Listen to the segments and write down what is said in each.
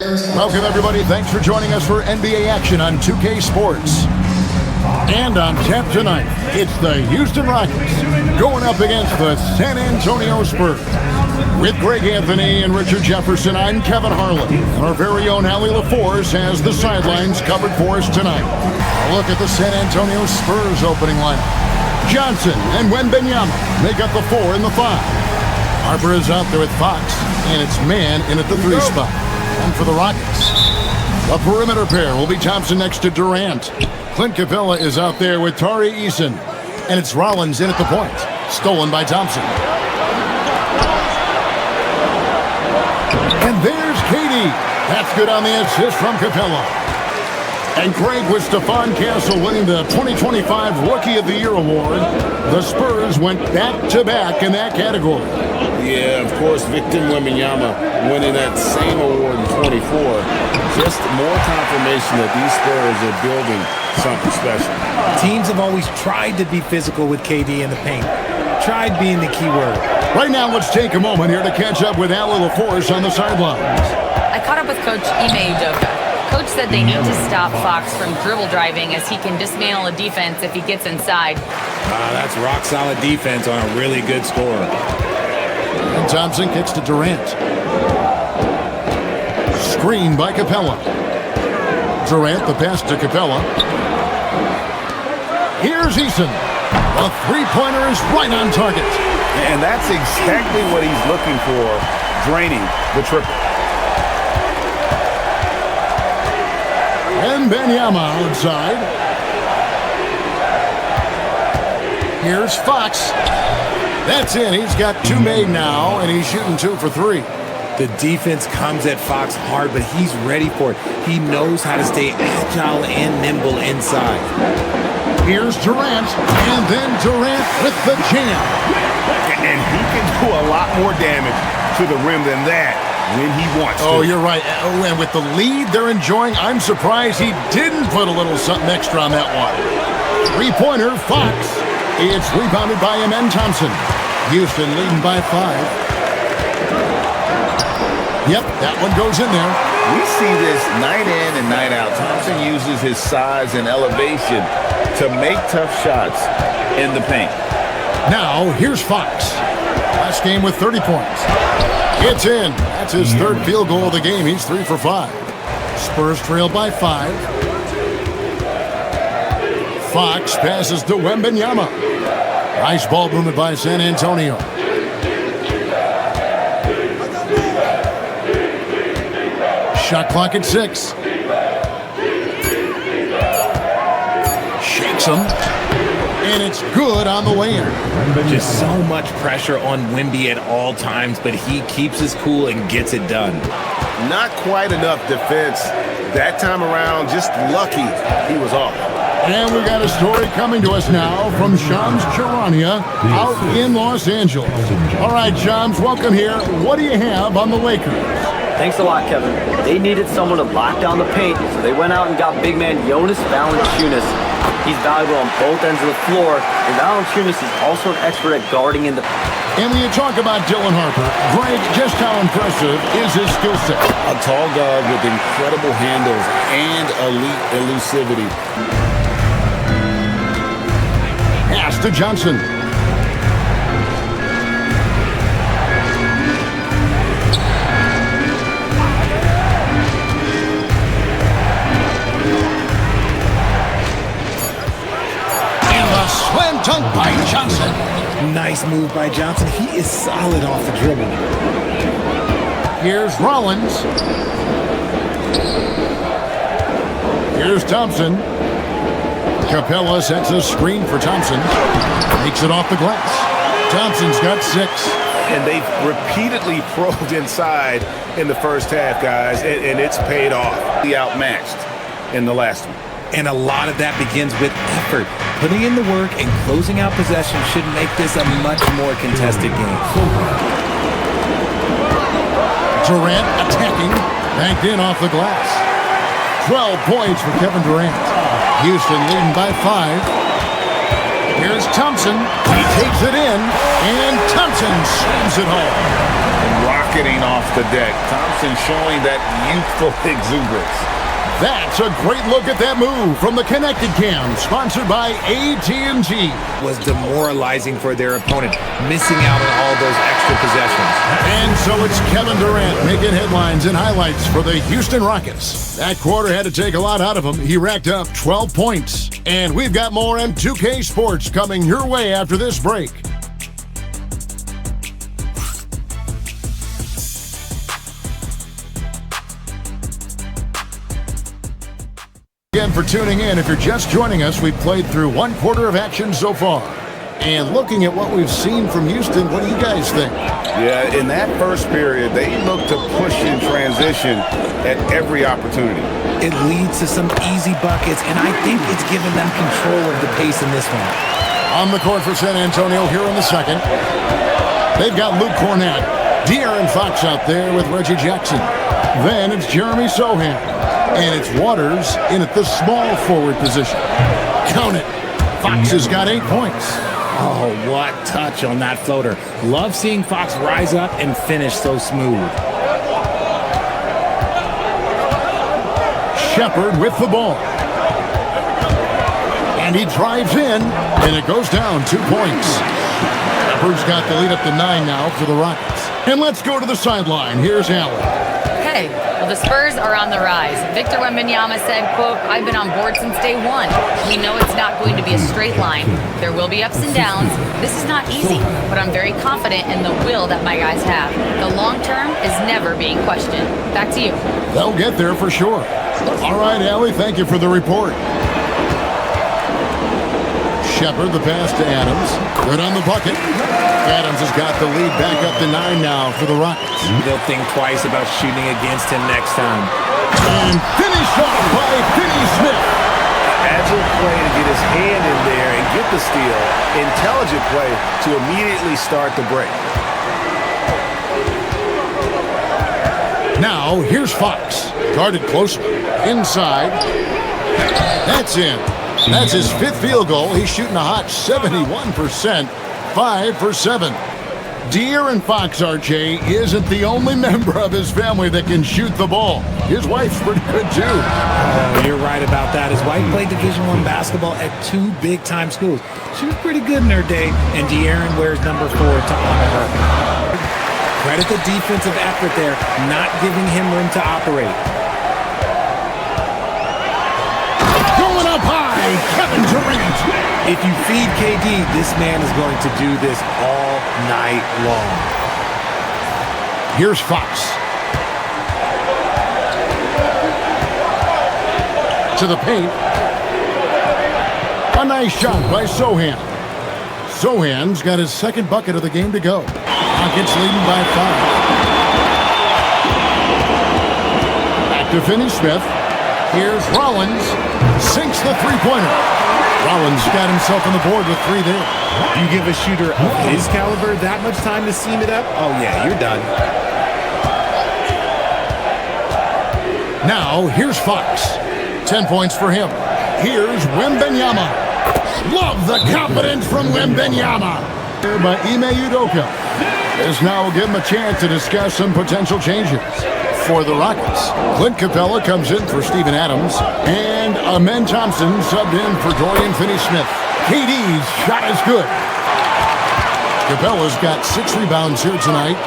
Welcome, everybody. Thanks for joining us for NBA action on 2K Sports. And on tap tonight, it's the Houston Rockets going up against the San Antonio Spurs. With Greg Anthony and Richard Jefferson, I'm Kevin Harlan. And our very own Allie LaForce has the sidelines covered for us tonight. A look at the San Antonio Spurs opening lineup. Johnson and Wembanyama make up the 4 and the 5. Harper is out there with Fox, and it's man in at the 3 spot. And for the Rockets, the perimeter pair will be Thompson next to Durant. Clint Capella is out there with Tari Eason. And it's Rollins in at the point. Stolen by Thompson. And there's KD. That's good on the assist from Capella. And Craig, with Stephon Castle winning the 2025 Rookie of the Year award, the Spurs went back-to-back in that category. Yeah, of course, Victor Wembanyama winning that same award in 24. Just more confirmation that these Spurs are building something special. Teams have always tried to be physical with KD in the paint. Tried being the key word. Right now, let's take a moment here to catch up with Allie LaForce on the sidelines. I caught up with Coach Ime Udoka. Coach said they need to stop Fox from dribble driving as he can dismantle a defense if he gets inside. That's rock-solid defense on a really good scorer. And Thompson kicks to Durant. Screen by Capella. Durant, the pass to Capella. Here's Eason. The three-pointer is right on target. And that's exactly what he's looking for, draining the triple. And Wembanyama outside. Here's Fox. That's in. He's got 2 made now, and he's shooting 2 for 3. The defense comes at Fox hard, but he's ready for it. He knows how to stay agile and nimble inside. Here's Durant, and then Durant with the jam. And he can do a lot more damage to the rim than that when he wants to. Oh, you're right. Oh, and with the lead they're enjoying, I'm surprised he didn't put a little something extra on that one. Three-pointer, Fox. It's rebounded by Amen Thompson. Houston leading by 5. Yep, that one goes in there. We see this night in and night out. Thompson uses his size and elevation to make tough shots in the paint. Now, here's Fox. Last game with 30 points. It's in. That's his 3rd field goal of the game. He's 3 for 5. Spurs trail by 5. Fox passes to Wembanyama. Nice ball movement by San Antonio. Shot clock at 6. Shakes him. And it's good on the way in. Just so much pressure on Wemby at all times, but he keeps his cool and gets it done. Not quite enough defense that time around. Just lucky he was off. And we got a story coming to us now from Shams Charania out in Los Angeles. All right, Shams, welcome here. What do you have on the Lakers? Thanks a lot, Kevin. They needed someone to lock down the paint, so they went out and got big man Jonas Valanciunas. He's valuable on both ends of the floor, and Valanciunas is also an expert at guarding in the... And when you talk about Dylan Harper, Greg, just how impressive is his skill set? A tall guard with incredible handles and elite elusivity. Pass to Johnson. Slam dunk by Johnson. Nice move by Johnson. He is solid off the dribble. Here's Rollins. Here's Thompson. Capella sets a screen for Thompson. Makes it off the glass. Thompson's got 6. And they've repeatedly probed inside in the first half, guys, and it's paid off. He outmatched in the last one. And a lot of that begins with effort. Putting in the work and closing out possession should make this a much more contested game. Durant attacking, banked in off the glass. 12 points for Kevin Durant. Houston leading by 5. Here's Thompson. He takes it in, and Thompson slams it home. Rocketing off the deck. Thompson showing that youthful exuberance. That's a great look at that move from the Connected Cam, sponsored by AT&T. Was demoralizing for their opponent, missing out on all those extra possessions. And so it's Kevin Durant making headlines and highlights for the Houston Rockets. That quarter had to take a lot out of him. He racked up 12 points. And we've got more M2K Sports coming your way after this break. Again for tuning in. If you're just joining us, we've played through one quarter of action so far. And looking at what we've seen from Houston, what do you guys think? Yeah, in that first period, they looked to push in transition at every opportunity. It leads to some easy buckets, and I think it's given them control of the pace in this one. On the court for San Antonio here in the second. They've got Luke Cornett, De'Aaron Fox out there with Reggie Jackson. Then it's Jeremy Sohan. And it's Waters in at the small forward position. Count it. Fox has got 8 points. Oh, what touch on that floater. Love seeing Fox rise up and finish so smooth. Shepard with the ball. And he drives in, and it goes down 2 points. Shepard's got the lead up to 9 now for the Rockets. And let's go to the sideline. Here's Allen. Hey, well, the Spurs are on the rise. Victor Wembanyama said, quote, "I've been on board since day one. We know it's not going to be a straight line. There will be ups and downs. This is not easy, but I'm very confident in the will that my guys have. The long term is never being questioned." Back to you. They'll get there for sure. All right, Allie, thank you for the report. Shepard, the pass to Adams. Good on the bucket. Adams has got the lead back up to 9 now for the Rockets. They'll think twice about shooting against him next time. And finished off by Finney Smith. Agile play to get his hand in there and get the steal. Intelligent play to immediately start the break. Now, here's Fox. Guarded closely. Inside. That's in. That's his 5th field goal. He's shooting a hot 71%. 5 for 7. De'Aaron Fox, RJ, isn't the only member of his family that can shoot the ball. His wife's pretty good, too. Oh, you're right about that. His wife played Division I basketball at 2 big-time schools. She was pretty good in her day, and De'Aaron wears number 4 to honor her. Credit the defensive effort there, not giving him room to operate. Going up high, Kevin Durant. If you feed KD, this man is going to do this all night long. Here's Fox. To the paint. A nice shot by Sohan. Sohan's got his 2nd bucket of the game to go. Rockets leading by 5. Back to Finney Smith. Here's Rollins. Sinks the three-pointer. Rollins got himself on the board with 3 there. You give a shooter of his caliber that much time to seam it up? Oh, yeah, you're done. Now, here's Fox. 10 points for him. Here's Wembanyama. Love the confidence from Wembanyama. Here by Ime Udoka. This now will give him a chance to discuss some potential changes. For the Rockets, Clint Capella comes in for Steven Adams, and Amen Thompson subbed in for Dorian Finney-Smith. KD's shot is good. Capella's got 6 rebounds here tonight.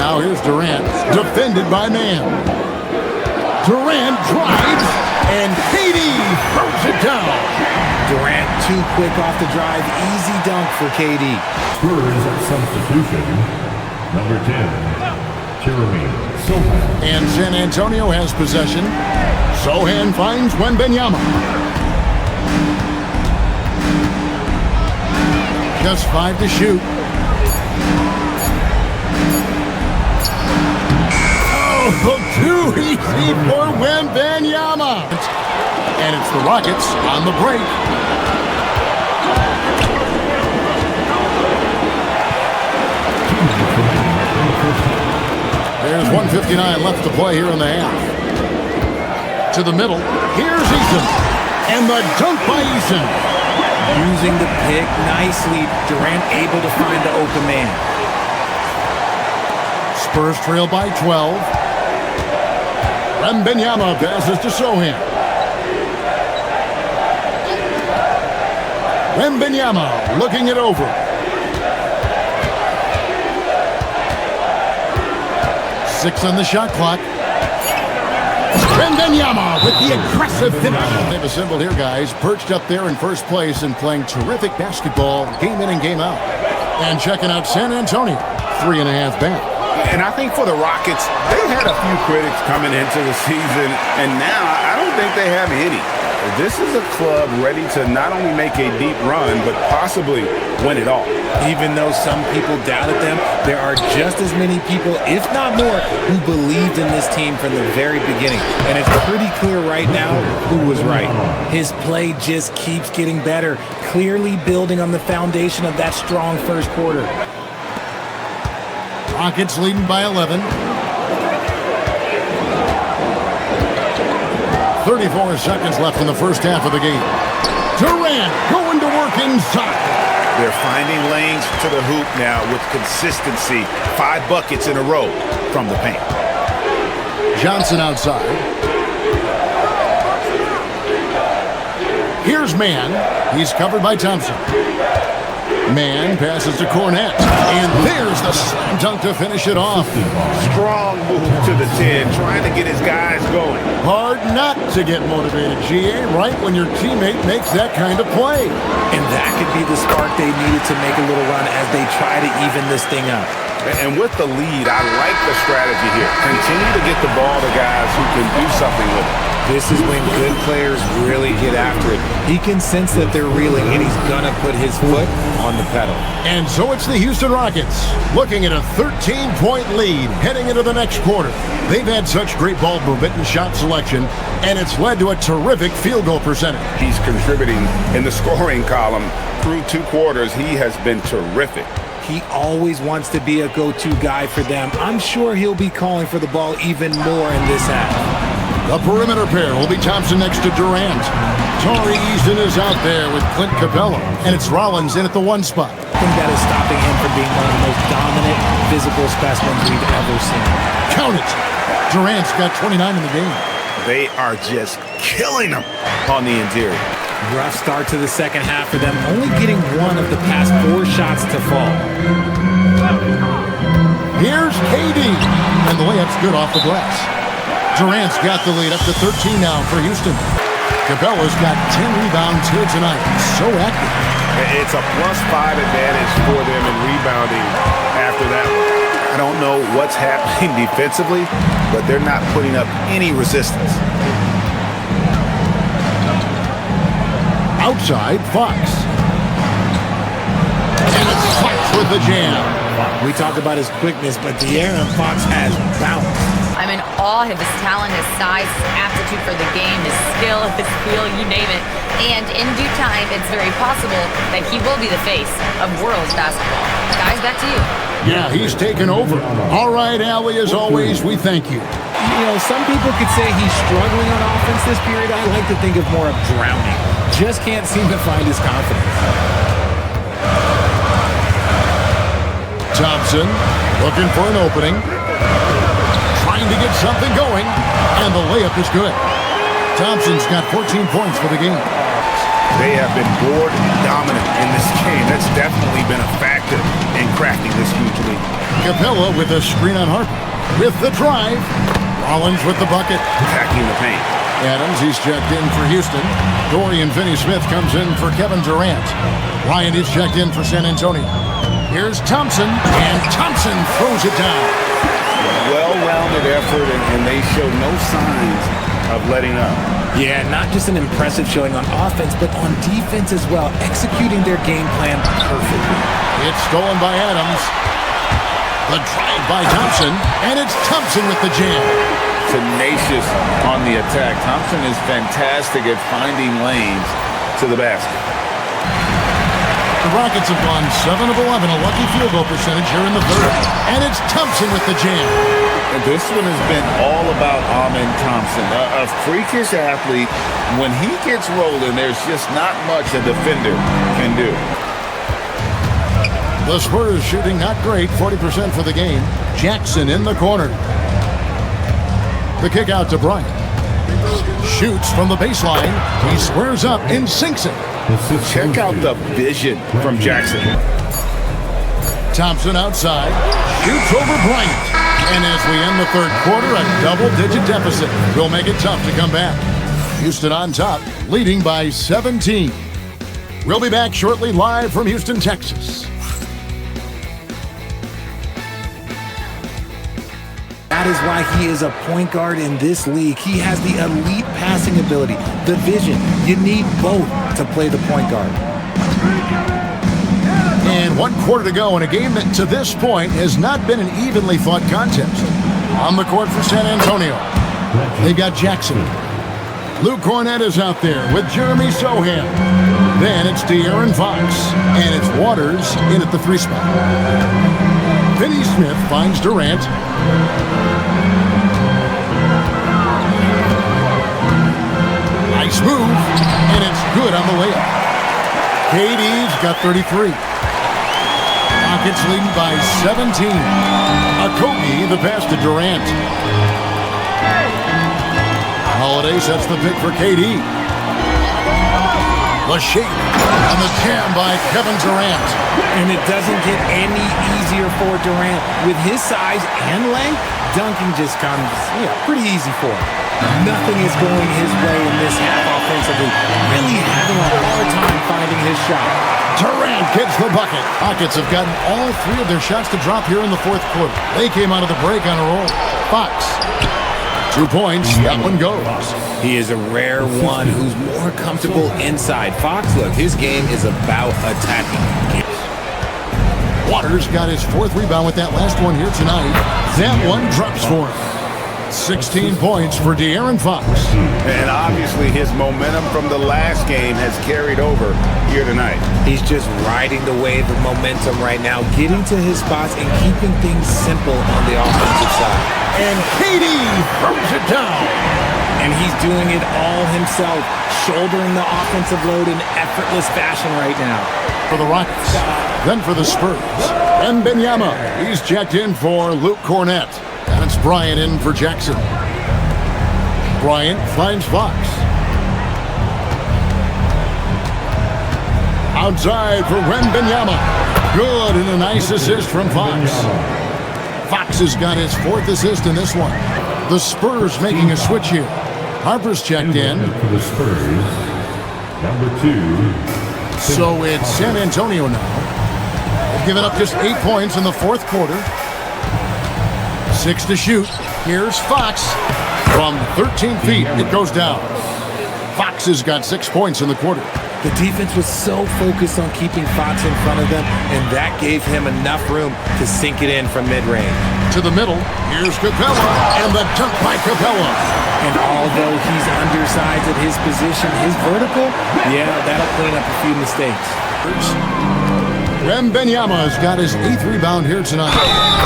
Now here's Durant, defended by Mann. Durant drives, and KD throws it down. Durant too quick off the drive. Easy dunk for KD. Spurs substitution. Number 10, Jeremy Sohan. And San Antonio has possession. Sohan finds Wembanyama. Just 5 to shoot. Oh, too easy for Wembanyama. And it's the Rockets on the break. There's 1:59 left to play here in the half. To the middle. Here's Eaton. And the dunk by Eason. Using the pick nicely. Durant able to find the open man. Spurs trail by 12. Wembanyama passes to Sohan. Wembanyama looking it over. Six on the shot clock. Wembanyama with the aggressive finish. They've assembled here, guys, perched up there in first place and playing terrific basketball game in and game out. And checking out San Antonio, 3.5 back. And I think for the Rockets, they had a few critics coming into the season, and now I don't think they have any. This is a club ready to not only make a deep run, but possibly win it all. Even though some people doubted them, there are just as many people, if not more, who believed in this team from the very beginning. And it's pretty clear right now who was right. His play just keeps getting better, clearly building on the foundation of that strong first quarter. Rockets leading by 11. 34 seconds left in the first half of the game. Durant going to work inside. They're finding lanes to the hoop now with consistency. 5 buckets in a row from the paint. Johnson outside. Here's Mann. He's covered by Thompson. Mann passes to Cornette. And there's the slam dunk to finish it off. Strong move to the 10, trying to get his guys going. Hard not to get motivated, GA, right when your teammate makes that kind of play. And that could be the spark they needed to make a little run as they try to even this thing up. And with the lead, I like the strategy here. Continue to get the ball to guys who can do something with it. This is when good players really get after it. He can sense that they're reeling, and he's going to put his foot on the pedal. And so it's the Houston Rockets looking at a 13-point lead heading into the next quarter. They've had such great ball movement and shot selection, and it's led to a terrific field goal percentage. He's contributing in the scoring column. Through 2 quarters, he has been terrific. He always wants to be a go-to guy for them. I'm sure he'll be calling for the ball even more in this half. The perimeter pair will be Thompson next to Durant. Tari Eason is out there with Clint Capella, and it's Rollins in at the 1 spot. I think that is stopping him from being one of the most dominant physical specimens we've ever seen. Count it. Durant's got 29 in the game. They are just killing them on the interior. Rough start to the second half for them, only getting 1 of the past 4 shots to fall. Here's KD, and the layup's good off the glass. Durant's got the lead up to 13 now for Houston. Capella's got 10 rebounds here tonight. So active. It's a +5 advantage for them in rebounding after that one. I don't know what's happening defensively, but they're not putting up any resistance. Outside, Fox. And it's Fox with the jam. We talked about his quickness, but De'Aaron Fox has bounce. I'm in awe of his talent, his size, his aptitude for the game, his skill, his feel, you name it. And in due time, it's very possible that he will be the face of world basketball. Guys, back to you. Yeah, he's taken over. All right, Allie, as always, we thank you. You know, some people could say he's struggling on offense this period. I like to think of more of drowning. Just can't seem to find his confidence. Thompson looking for an opening. Trying to get something going. And the layup is good. Thompson's got 14 points for the game. They have been board dominant in this game. That's definitely been a factor in cracking this huge lead. Capella with a screen on Harper. With the drive. Rollins with the bucket. Attacking the paint. Adams, he's checked in for Houston. Dorian Finney-Smith comes in for Kevin Durant. Ryan is checked in for San Antonio. Here's Thompson, and Thompson throws it down. Well-rounded effort, and they show no signs of letting up. Yeah, not just an impressive showing on offense, but on defense as well, executing their game plan perfectly. It's stolen by Adams. The drive by Thompson, and it's Thompson with the jam. Tenacious on the attack. Thompson is fantastic at finding lanes to the basket. The Rockets have gone 7 of 11, a lucky field goal percentage here in the third. And it's Thompson with the jam. This one has been all about Amen Thompson, a freakish athlete. When he gets rolling, there's just not much a defender can do. The Spurs shooting not great, 40% for the game. Jackson in the corner. The kick out to Bryant. Shoots from the baseline. He squares up and sinks it. Check out the vision from Jackson. Thompson outside. Shoots over Bryant. And as we end the third quarter, a double-digit deficit will make it tough to come back. Houston on top, leading by 17. We'll be back shortly live from Houston, Texas. That is why he is a point guard in this league. He has the elite passing ability, the vision. You need both to play the point guard. And 1 quarter to go in a game that to this point has not been an evenly fought contest. On the court for San Antonio, they've got Jackson. Luke Cornett is out there with Jeremy Sohan. Then it's De'Aaron Fox, and it's Waters in at the 3 spot. Finney Smith finds Durant. Nice move, and it's good on the layup. KD's got 33. Rockets leading by 17. Okogie the pass to Durant. Holiday sets the pick for KD. The shape and the jam by Kevin Durant. And it doesn't get any easier for Durant. With his size and length, dunking just comes pretty easy for him. Nothing is going his way in this half offensively. Really having a hard time finding his shot. Durant gets the bucket. Rockets have gotten all 3 of their shots to drop here in the fourth quarter. They came out of the break on a roll. Fox. 2 points. That one goes. He is a rare one who's more comfortable inside. Fox, look, his game is about attacking. Waters got his 4th rebound with that last one here tonight. That one drops for him. 16 points for De'Aaron Fox. And obviously his momentum from the last game has carried over here tonight. He's just riding the wave of momentum right now, getting to his spots and keeping things simple on the offensive side. And KD throws it down. And he's doing it all himself, shouldering the offensive load in effortless fashion right now. For the Rockets, then for the Spurs, Wembanyama. He's checked in for Luke Cornett. And it's Bryant in for Jackson. Bryant finds Fox. Outside for Wembanyama. Good, and a nice assist from Fox. Fox has got his 4th assist in this one. The Spurs making a switch here. Harper's checked in. For the Spurs, number 2. So it's San Antonio now. They've given up just 8 points in the fourth quarter. 6 to shoot. Here's Fox. From 13 feet, it goes down. Fox has got 6 points in the quarter. The defense was so focused on keeping Fox in front of them, and that gave him enough room to sink it in from mid-range. To the middle, here's Capella, and the dunk by Capella. And although he's undersized at his position, his vertical, that'll clean up a few mistakes. Wembanyama's got his 8th rebound here tonight.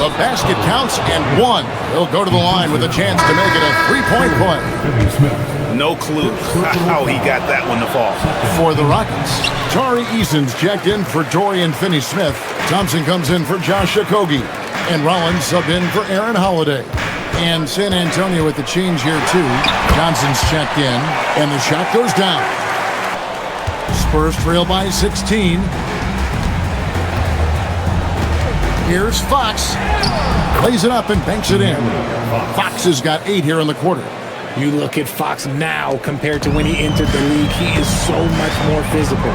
The basket counts, and 1. He'll go to the line with a chance to make it a 3-point play. No clue how he got that one to fall. For the Rockets, Tari Eason's checked in for Dorian Finney-Smith. Thompson comes in for Josh Okogie. And Rollins subbed in for Aaron Holiday. And San Antonio with the change here, too. Johnson's checked in, and the shot goes down. Spurs trail by 16. Here's Fox. Lays it up and banks it in. Fox has got 8 here in the quarter. You look at Fox now compared to when he entered the league, he is so much more physical.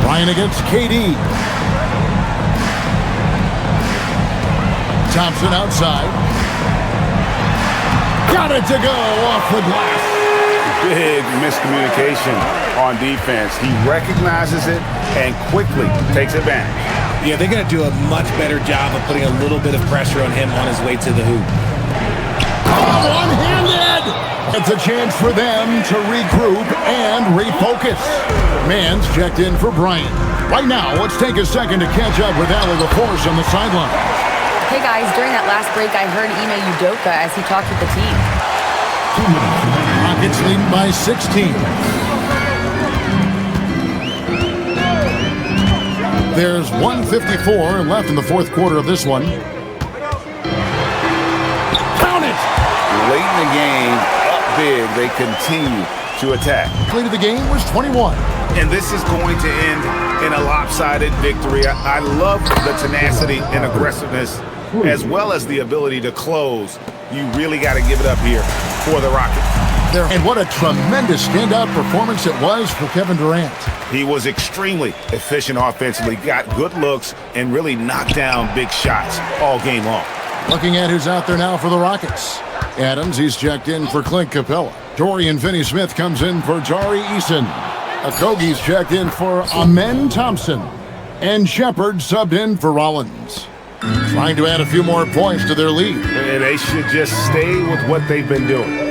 Bryant against KD. Thompson outside. Got it to go off the glass. Big miscommunication on defense. He recognizes it and quickly takes advantage. Yeah, they're going to do a much better job of putting a little bit of pressure on him on his way to the hoop. One-handed! It's a chance for them to regroup and refocus. Mann's checked in for Bryant. Right now, let's take a second to catch up with Allie LaForce on the sideline. Hey guys, during that last break, I heard Ime Udoka as he talked with the team. Rockets leading by 16. There's 1:54 left in the fourth quarter of this one. Count it! Late in the game, up big, they continue to attack. Lead of the game was 21. And this is going to end in a lopsided victory. I love the tenacity and aggressiveness as well as the ability to close. You really got to give it up here for the Rockets. And what a tremendous standout performance it was for Kevin Durant. He was extremely efficient offensively, got good looks, and really knocked down big shots all game long. Looking at who's out there now for the Rockets. Adams, he's checked in for Clint Capella. Dorian Finney-Smith comes in for Jari Eason. Okogie's checked in for Amen Thompson. And Shepard subbed in for Rollins. Trying to add a few more points to their lead. And they should just stay with what they've been doing.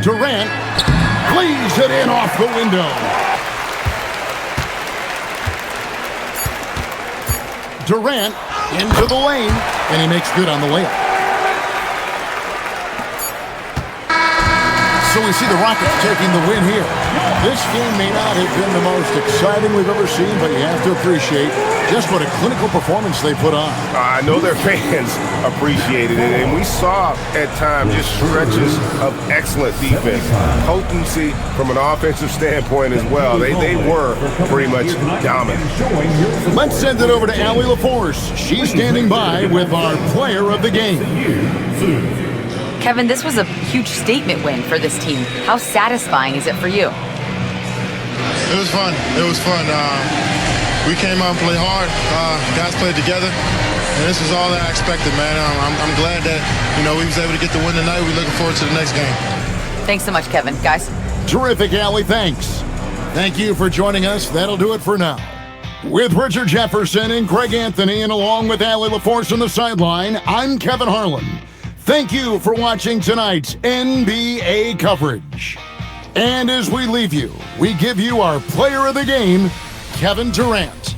Durant leaves it in off the window. Durant into the lane, and he makes good on the layup. So we see the Rockets taking the win here. This game may not have been the most exciting we've ever seen, but you have to appreciate just what a clinical performance they put on. I know their fans appreciated it, and we saw at times just stretches of excellent defense. Potency from an offensive standpoint as well. They were pretty much dominant. Let's send it over to Allie LaForce. She's standing by with our player of the game. Kevin, this was a huge statement win for this team. How satisfying is it for you? It was fun. It was fun. We came out and played hard. Guys played together, and this is all that I expected, man. I'm glad that we was able to get the win tonight. We're looking forward to the next game. Thanks so much, Kevin. Guys. Terrific, Allie. Thanks. Thank you for joining us. That'll do it for now. With Richard Jefferson and Greg Anthony, and along with Allie LaForce on the sideline, I'm Kevin Harlan. Thank you for watching tonight's NBA coverage. And as we leave you, we give you our player of the game, Kevin Durant.